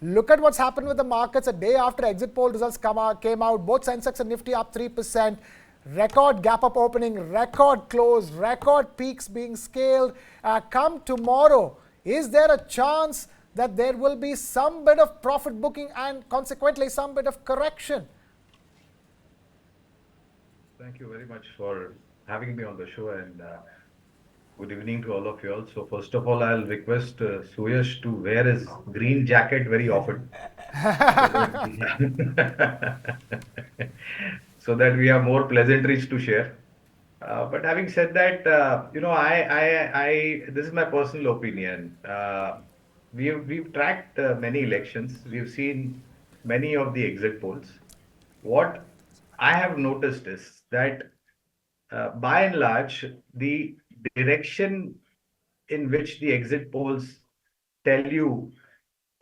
Look at what's happened with the markets a day after exit poll results came out. Both Sensex and Nifty up 3%. Record gap up opening, record close, record peaks being scaled. Come tomorrow, is there a chance that there will be some bit of profit booking and consequently some bit of correction? Thank you very much for having me on the show, and good evening to all of you all. So first of all, I'll request Suyash to wear his green jacket very often so that so that we have more pleasantries to share. But having said that, this is my personal opinion. We've tracked many elections. We've seen many of the exit polls. What I have noticed is that by and large, the direction in which the exit polls tell you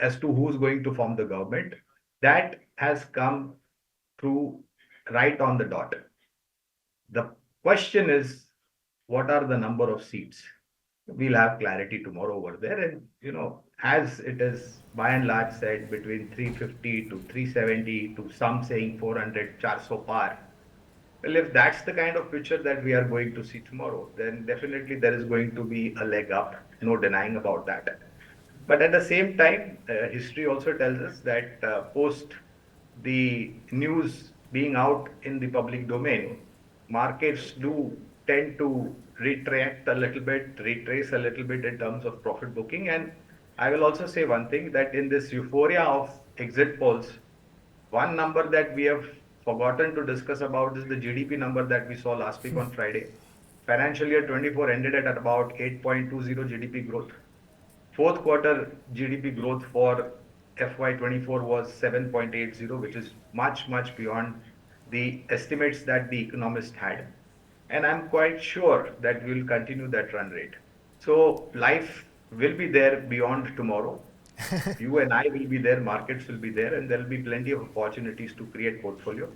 as to who's going to form the government, that has come through right on the dot. The question is, what are the number of seats? We'll have clarity tomorrow over there. And, as it is by and large said, between 350 to 370 to some saying 400, 400 par. Well, if that's the kind of picture that we are going to see tomorrow, then definitely there is going to be a leg up, no denying about that. But at the same time, history also tells us that post the news being out in the public domain, markets do tend to retract a little bit, retrace a little bit in terms of profit booking. And I will also say one thing, that in this euphoria of exit polls, one number that we have forgotten to discuss about is the GDP number that we saw last week on Friday. Financial year 24 ended at about 8.20 GDP growth. Fourth quarter GDP growth for FY24 was 7.80, which is much, much beyond the estimates that the economists had. And I'm quite sure that we will continue that run rate. So life will be there beyond tomorrow. You and I will be there, markets will be there, and there will be plenty of opportunities to create portfolio.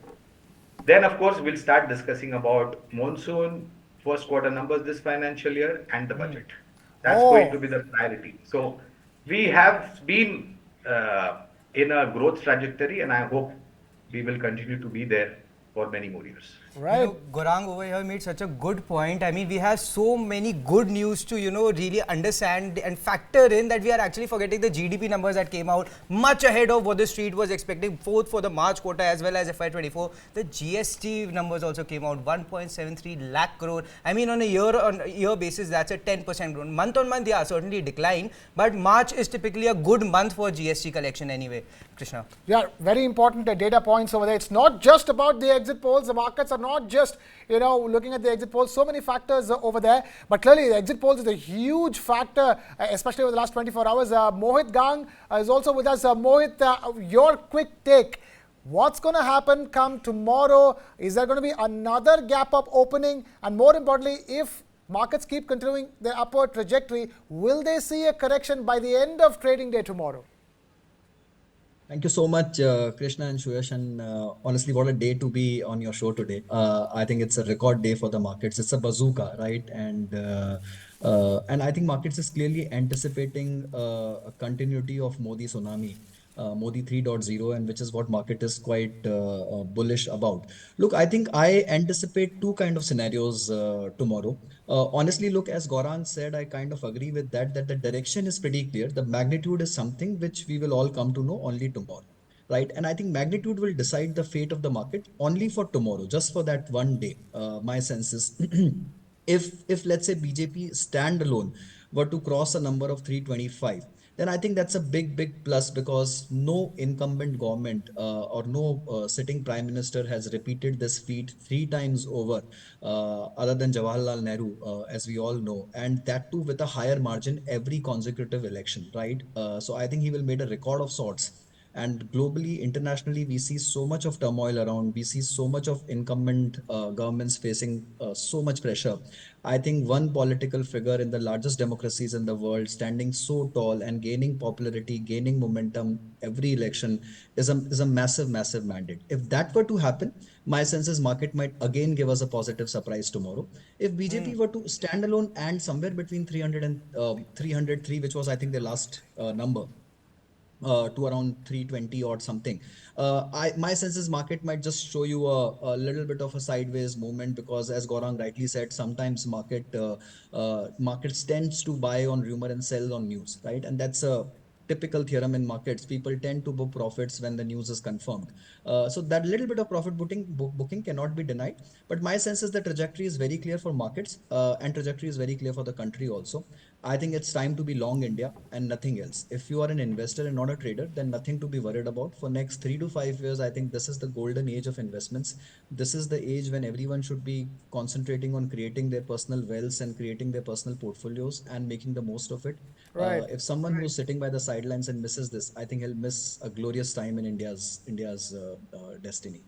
Then, of course, we'll start discussing about monsoon, first quarter numbers this financial year, and the budget. That's going to be the priority. So we have been in a growth trajectory, and I hope we will continue to be there for many more years. Right. Gaurang over here made such a good point. I mean, we have so many good news to, really understand and factor in that we are actually forgetting the GDP numbers that came out much ahead of what the street was expecting, both for the March quarter as well as FY24. The GST numbers also came out, 1.73 lakh crore. I mean, on a year-on-year basis, that's a 10% growth. Month on month, yeah, certainly decline. But March is typically a good month for GST collection anyway. Krishna. Yeah, very important data points over there. It's not just about the exit polls. The markets are not just, looking at the exit polls. So many factors over there. But clearly, the exit polls is a huge factor, especially over the last 24 hours. Mohit Gang is also with us. Mohit, your quick take. What's going to happen come tomorrow? Is there going to be another gap up opening? And more importantly, if markets keep continuing their upward trajectory, will they see a correction by the end of trading day tomorrow? Thank you so much, Krishna and Suyash. And honestly, what a day to be on your show today. I think it's a record day for the markets. It's a bazooka, right? And I think markets is clearly anticipating a continuity of Modi tsunami. Modi 3.0, and which is what market is quite bullish about. Look, I think I anticipate two kind of scenarios tomorrow. Honestly, look, as Gaurang said, I kind of agree with that the direction is pretty clear. The magnitude is something which we will all come to know only tomorrow. Right. And I think magnitude will decide the fate of the market only for tomorrow, just for that one day. My sense is if let's say BJP standalone were to cross a number of 325, then I think that's a big plus, because no incumbent government or no sitting prime minister has repeated this feat three times over, other than Jawaharlal Nehru, as we all know, and that too with a higher margin every consecutive election, right? So I think he will make a record of sorts. And globally, internationally, we see so much of turmoil around. We see so much of incumbent governments facing so much pressure. I think one political figure in the largest democracies in the world standing so tall and gaining popularity, gaining momentum every election is a massive mandate. If that were to happen, my sense is market might again give us a positive surprise tomorrow. If BJP were to stand alone and somewhere between 300 and 303, which was I think the last number, to around 320 or something. My sense is market might just show you a little bit of a sideways movement, because as Gaurang rightly said, sometimes markets tends to buy on rumor and sell on news, right? And that's a typical theorem in markets. People tend to book profits when the news is confirmed. So that little bit of booking cannot be denied. But my sense is the trajectory is very clear for markets, and trajectory is very clear for the country also. I think it's time to be long India and nothing else. If you are an investor and not a trader, then nothing to be worried about. For next 3 to 5 years, I think this is the golden age of investments. This is the age when everyone should be concentrating on creating their personal wealth and creating their personal portfolios and making the most of it. Right. If someone who's sitting by the sidelines and misses this, I think he'll miss a glorious time in India's destiny.